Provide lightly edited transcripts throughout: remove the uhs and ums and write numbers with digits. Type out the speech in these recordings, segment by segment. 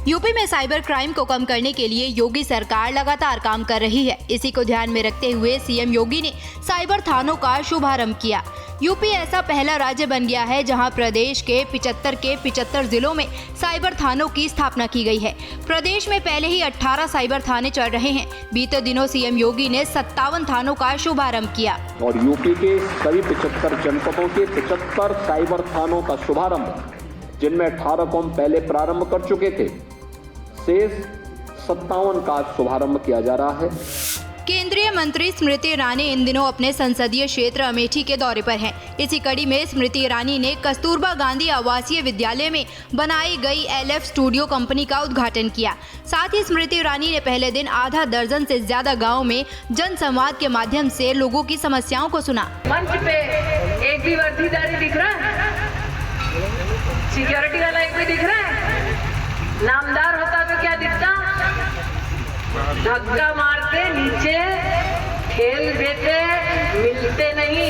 UP में cyber crime को कम करने के लिए योगी सरकार लगातार काम कर रही है। इसी को ध्यान में रखते हुए सीएम योगी ने साइबर थानों का शुभारंभ किया। यूपी ऐसा पहला राज्य बन गया है जहां प्रदेश के 75 जिलों में साइबर थानों की स्थापना की गई है। प्रदेश में पहले ही 18 साइबर थाने चल रहे हैं। बीते दिनों सीएम योगी ने 57 थानों का शुभारंभ किया और यूपी के सभी 75 जनपदों के 75 साइबर थानों का शुभारंभ, जिनमें 18 को हम पहले प्रारंभ कर चुके थे, शेष 57 का शुभारंभ किया जा रहा है। केंद्रीय मंत्री स्मृति ईरानी इन दिनों अपने संसदीय क्षेत्र अमेठी के दौरे पर हैं। इसी कड़ी में स्मृति ईरानी ने कस्तूरबा गांधी आवासीय विद्यालय में बनाई गई LF स्टूडियो कंपनी का उद्घाटन किया। साथ ही स्मृति ईरानी ने पहले दिन आधा दर्जन से ज्यादा गाँव में जनसंवाद के माध्यम से लोगों की समस्याओं को सुना। मंच पे एक भी वर्दीदारी दिख रहा है? सिक्योरिटी वाला एक भी दिख रहा है? नामदार होता तो क्या दिखता? धक्का मारते नीचे खेल देते, मिलते नहीं।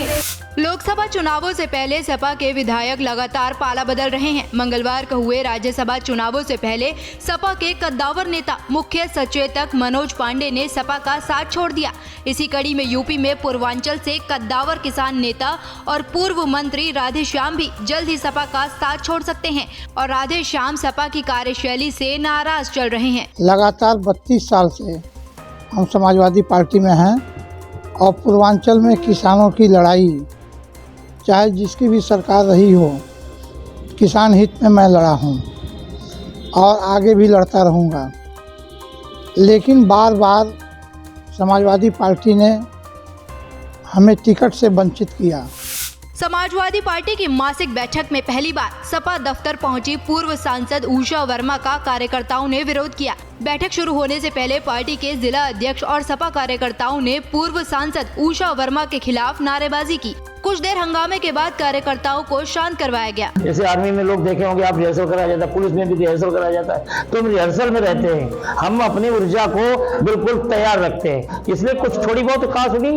लोकसभा चुनावों से पहले सपा के विधायक लगातार पाला बदल रहे हैं। मंगलवार को हुए राज्यसभा चुनावों से पहले सपा के कद्दावर नेता मुख्य सचेतक मनोज पांडे ने सपा का साथ छोड़ दिया। इसी कड़ी में यूपी में पूर्वांचल से कद्दावर किसान नेता और पूर्व मंत्री राधेश्याम भी जल्द ही सपा का साथ छोड़ सकते हैं और राधेश्याम सपा की कार्यशैली से नाराज चल रहे हैं। लगातार 32 साल से हम समाजवादी पार्टी में हैं और पूर्वांचल में किसानों की लड़ाई चाहे जिसकी भी सरकार रही हो, किसान हित में मैं लड़ा हूं और आगे भी लड़ता रहूंगा। लेकिन बार बार समाजवादी पार्टी ने हमें टिकट से वंचित किया। समाजवादी पार्टी की मासिक बैठक में पहली बार सपा दफ्तर पहुंची पूर्व सांसद उषा वर्मा का कार्यकर्ताओं ने विरोध किया। बैठक शुरू होने से पहले पार्टी के जिला अध्यक्ष और सपा कार्यकर्ताओं ने पूर्व सांसद उषा वर्मा के खिलाफ नारेबाजी की। कुछ देर हंगामे के बाद कार्यकर्ताओं को शांत करवाया गया। जैसे आर्मी में लोग देखे होंगे, आप रिहर्सल कराया जाता है, पुलिस में भी रिहर्सल कराया जाता है, तो हम रिहर्सल में रहते हैं। हम अपनी ऊर्जा को बिल्कुल तैयार रखते हैं। इसलिए कुछ थोड़ी बहुत कासुनी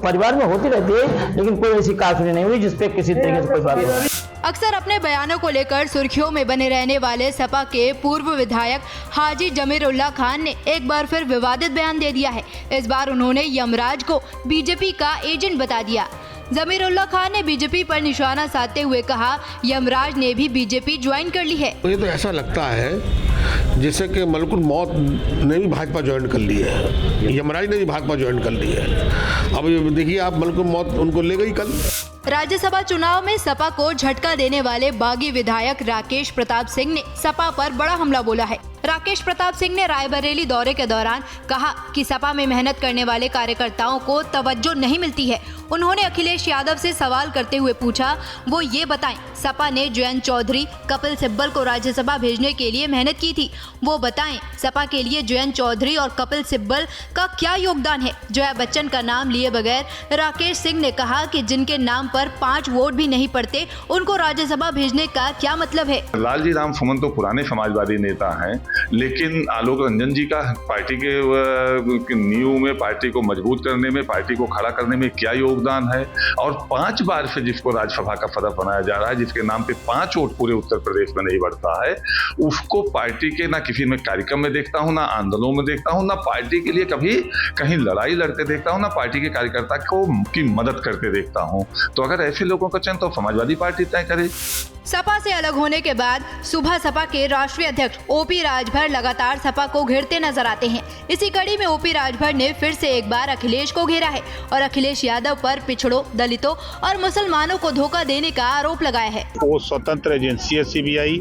परिवार में होती रहती है, लेकिन कोई ऐसी कासुनी नहीं हुई जिसपे किसी तरीके से कोई बात नहीं। अक्सर अपने बयानों को लेकर सुर्खियों में बने रहने वाले सपा के पूर्व विधायक हाजी जमीरुल्लाह खान ने एक बार फिर विवादित बयान दे दिया है। इस बार उन्होंने यमराज को बीजेपी का एजेंट बता दिया। जमीरुल्लाह खान ने बीजेपी पर निशाना साधते हुए कहा, यमराज ने भी बीजेपी ज्वाइन कर ली है। मुझे तो ऐसा लगता है जैसे कि मलकुल मौत ने भी भाजपा ज्वाइन कर ली है, यमराज ने भी भाजपा ज्वाइन कर ली है। अब देखिए आप, मलकुल मौत उनको ले गई कल। राज्यसभा चुनाव में सपा को झटका देने वाले बागी विधायक राकेश प्रताप सिंह ने सपा पर बड़ा हमला बोला है। राकेश प्रताप सिंह ने रायबरेली दौरे के दौरान कहा कि सपा में मेहनत करने वाले कार्यकर्ताओं को तवज्जो नहीं मिलती है। उन्होंने अखिलेश यादव से सवाल करते हुए पूछा, वो ये बताएं, सपा ने जयंत चौधरी, कपिल सिब्बल को राज्यसभा भेजने के लिए मेहनत की थी। वो बताएं, सपा के लिए जयंत चौधरी और कपिल सिब्बल का क्या योगदान है। जया बच्चन का नाम लिए बगैर राकेश सिंह ने कहा कि जिनके नाम पर 5 वोट भी नहीं पड़ते, उनको राज्यसभा भेजने का क्या मतलब है। लालजी राम फुमन तो पुराने समाजवादी नेता हैं, लेकिन आलोक रंजन जी का पार्टी के नींव में, पार्टी को मजबूत करने में, पार्टी को खड़ा करने में क्या योगदान है। और 5 बार से जिसको राज्यसभा का सदस्य बनाया जा रहा है, जिसके नाम पे 5 वोट पूरे उत्तर प्रदेश में नहीं बढ़ता है, उसको पार्टी के ना किसी में कार्यक्रम में देखता हूँ, ना आंदोलनों में देखता हूँ, ना पार्टी के लिए कभी कहीं लड़ाई लड़ते देखता हूँ, ना पार्टी के कार्यकर्ता को की मदद करते देखता हूँ। तो अगर ऐसे लोगों का चयन तो समाजवादी पार्टी तय करे। सपा से अलग होने के बाद सुबह सपा के राष्ट्रीय अध्यक्ष ओपी राजभर लगातार सपा को घेरते नजर आते हैं। इसी कड़ी में ओपी राजभर ने फिर से एक बार अखिलेश को घेरा है और अखिलेश यादव पर पिछड़ों, दलितों और मुसलमानों को धोखा देने का आरोप लगाया है। वो स्वतंत्र एजेंसी है सीबीआई,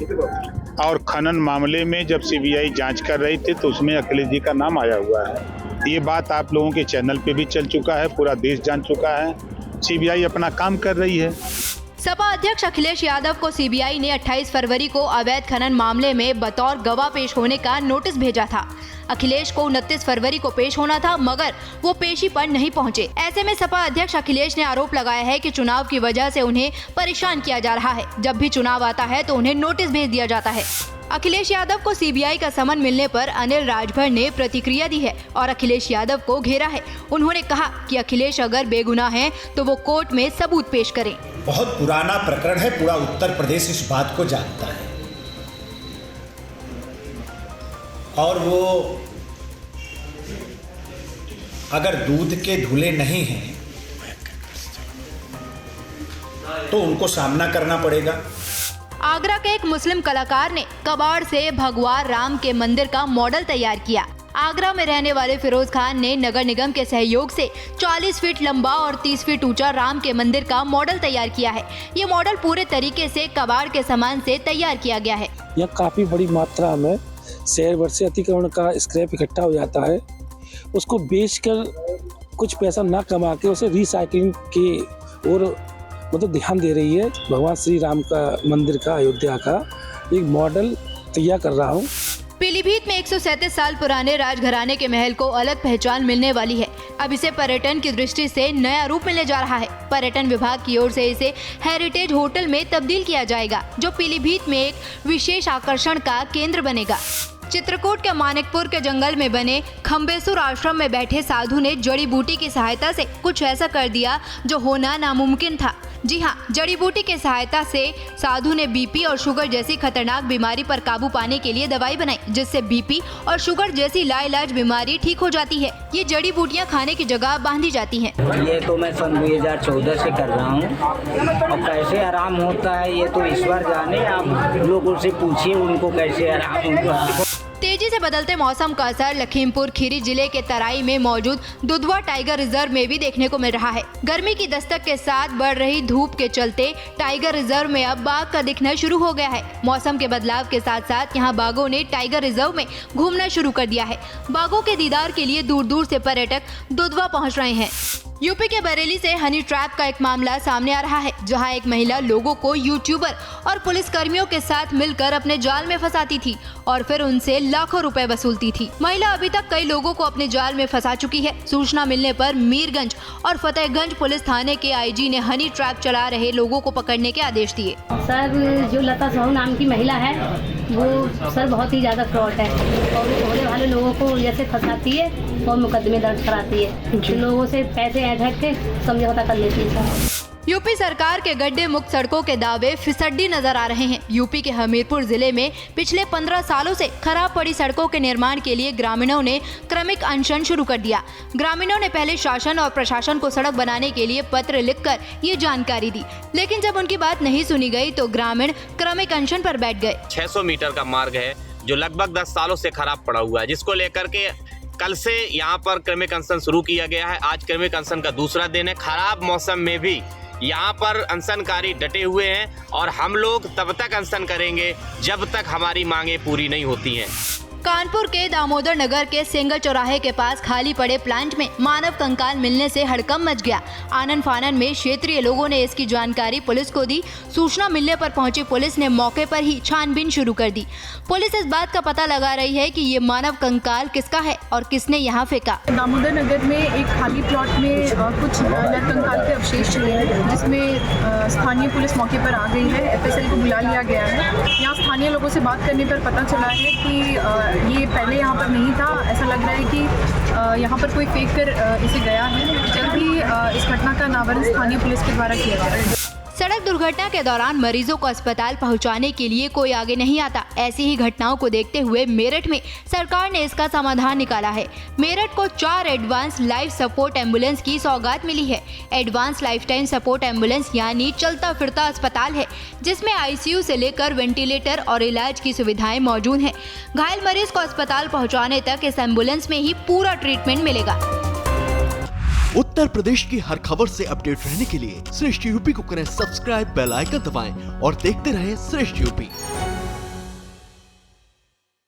और खनन मामले में जब सीबीआई जांच कर रही थी तो उसमें अखिलेश जी का नाम आया हुआ है। ये बात आप लोगों के चैनल पे भी चल चुका है, पूरा देश जान चुका है। सीबीआई अपना काम कर रही है। सपा अध्यक्ष अखिलेश यादव को सीबीआई ने 28 फरवरी को अवैध खनन मामले में बतौर गवाह पेश होने का नोटिस भेजा था। अखिलेश को 29 फरवरी को पेश होना था, मगर वो पेशी पर नहीं पहुंचे। ऐसे में सपा अध्यक्ष अखिलेश ने आरोप लगाया है कि चुनाव की वजह से उन्हें परेशान किया जा रहा है। जब भी चुनाव आता है तो उन्हें नोटिस भेज दिया जाता है। अखिलेश यादव को सीबीआई का समन मिलने पर अनिल राजभर ने प्रतिक्रिया दी है और अखिलेश यादव को घेरा है। उन्होंने कहा कि अखिलेश अगर बेगुनाह हैं तो वो कोर्ट में सबूत पेश करें। बहुत पुराना प्रकरण है, पूरा उत्तर प्रदेश इस बात को जानता है। और वो अगर दूध के धुले नहीं हैं तो उनको सामना करना पड़ेगा। आगरा के एक मुस्लिम कलाकार ने कबाड़ से भगवान राम के मंदिर का मॉडल तैयार किया। आगरा में रहने वाले फिरोज खान ने नगर निगम के सहयोग से 40 फीट लंबा और 30 फीट ऊंचा राम के मंदिर का मॉडल तैयार किया है। ये मॉडल पूरे तरीके से कबाड़ के सामान से तैयार किया गया है। यह काफी बड़ी मात्रा में शहर भर से अतिक्रमण का स्क्रैप इकट्ठा हो जाता है, उसको बेचकर कुछ पैसा ना कमा के उसे रिसाइकलिंग की ओर मतलब ध्यान दे रही है। भगवान श्री राम का मंदिर का अयोध्या का एक मॉडल तैयार कर रहा हूँ। पीलीभीत में 137 साल पुराने राजघराने के महल को अलग पहचान मिलने वाली है। अब इसे पर्यटन की दृष्टि से नया रूप मिलने जा रहा है। पर्यटन विभाग की ओर से इसे हेरिटेज होटल में तब्दील किया जाएगा, जो पीलीभीत में एक विशेष आकर्षण का केंद्र बनेगा। चित्रकूट के मानिकपुर के जंगल में बने खम्बेसुर आश्रम में बैठे साधु ने जड़ी बूटी की सहायता से कुछ ऐसा कर दिया जो होना नामुमकिन था। जी हाँ, जड़ी बूटी की सहायता से साधु ने बीपी और शुगर जैसी खतरनाक बीमारी पर काबू पाने के लिए दवाई बनाई, जिससे बीपी और शुगर जैसी लाइलाज बीमारी ठीक हो जाती है। ये जड़ी बूटियाँ खाने की जगह बांधी जाती हैं। ये तो मैं सन 2014 से कर रहा हूँ और कैसे आराम होता है ये तो ईश्वर जाने। आप लोगों से पूछिए उनको कैसे आराम होता है। तेजी से बदलते मौसम का असर लखीमपुर खीरी जिले के तराई में मौजूद दुधवा टाइगर रिजर्व में भी देखने को मिल रहा है। गर्मी की दस्तक के साथ बढ़ रही धूप के चलते टाइगर रिजर्व में अब बाघ का दिखना शुरू हो गया है। मौसम के बदलाव के साथ साथ यहाँ बाघों ने टाइगर रिजर्व में घूमना शुरू कर दिया है। बाघों के दीदार के लिए दूर दूर से पर्यटक दुधवा पहुँच रहे हैं। यूपी के बरेली से हनी ट्रैप का एक मामला सामने आ रहा है, जहां एक महिला लोगों को यूट्यूबर और पुलिसकर्मियों के साथ मिलकर अपने जाल में फंसाती थी और फिर उनसे लाखों रुपए वसूलती थी। महिला अभी तक कई लोगों को अपने जाल में फंसा चुकी है। सूचना मिलने पर मीरगंज और फतेहगंज पुलिस थाने के आईजी ने हनी ट्रैप चला रहे लोगों को पकड़ने के आदेश दिए। सर, जो लता साहू नाम की महिला है वो सर बहुत ही ज्यादा फ्रॉड है और वो भोले भाले लोगों को जैसे फंसाती है और मुकदमे दर्ज कराती है। लोगों से पैसे ऐंठ के समझौता कर लेती है। यूपी सरकार के गड्ढे मुक्त सड़कों के दावे फिसड्डी नजर आ रहे हैं। यूपी के हमीरपुर जिले में पिछले 15 सालों से खराब पड़ी सड़कों के निर्माण के लिए ग्रामीणों ने क्रमिक अनशन शुरू कर दिया। ग्रामीणों ने पहले शासन और प्रशासन को सड़क बनाने के लिए पत्र लिखकर ये जानकारी दी, लेकिन जब उनकी बात नहीं सुनी गई तो ग्रामीण क्रमिक अनशन पर बैठ गए। 600 मीटर का मार्ग है जो लगभग 10 सालों से खराब पड़ा हुआ है, जिसको लेकर के कल से यहाँ पर क्रमिक अनशन शुरू किया गया है। आज क्रमिक अनशन का दूसरा दिन है। खराब मौसम में भी यहाँ पर अनशनकारी डटे हुए हैं और हम लोग तब तक अनशन करेंगे जब तक हमारी मांगे पूरी नहीं होती हैं। कानपुर के दामोदर नगर के सिंगल चौराहे के पास खाली पड़े प्लांट में मानव कंकाल मिलने से हड़कंप मच गया। आनन फानन में क्षेत्रीय लोगों ने इसकी जानकारी पुलिस को दी। सूचना मिलने पर पहुंची पुलिस ने मौके पर ही छानबीन शुरू कर दी। पुलिस इस बात का पता लगा रही है कि ये मानव कंकाल किसका है और किसने यहाँ फेंका। दामोदर नगर में एक खाली प्लॉट में कुछ नर कंकाल के अवशेष चले हैं, जिसमें स्थानीय पुलिस मौके पर आ गई है। FSL को बुला लिया गया है। यहाँ स्थानीय लोगों से बात करने पर पता चला है कि ये पहले यहाँ पर नहीं था। ऐसा लग रहा है कि यहाँ पर कोई फेंक कर इसे गया है। जल्द ही इस घटना का अनावरण स्थानीय पुलिस के द्वारा किया जाएगा। सड़क दुर्घटना के दौरान मरीजों को अस्पताल पहुंचाने के लिए कोई आगे नहीं आता। ऐसी ही घटनाओं को देखते हुए मेरठ में सरकार ने इसका समाधान निकाला है। मेरठ को 4 एडवांस लाइफ सपोर्ट एम्बुलेंस की सौगात मिली है। Advance life time support ambulance यानी चलता फिरता अस्पताल है, जिसमें ICU से लेकर वेंटिलेटर और इलाज की सुविधाएं मौजूद हैं। घायल मरीज को अस्पताल पहुँचाने तक इस एम्बुलेंस में ही पूरा ट्रीटमेंट मिलेगा। उत्तर प्रदेश की हर खबर से अपडेट रहने के लिए श्रेष्ठ यूपी को करें सब्सक्राइब, बेल आइकन दबाएं और देखते रहें श्रेष्ठ यूपी।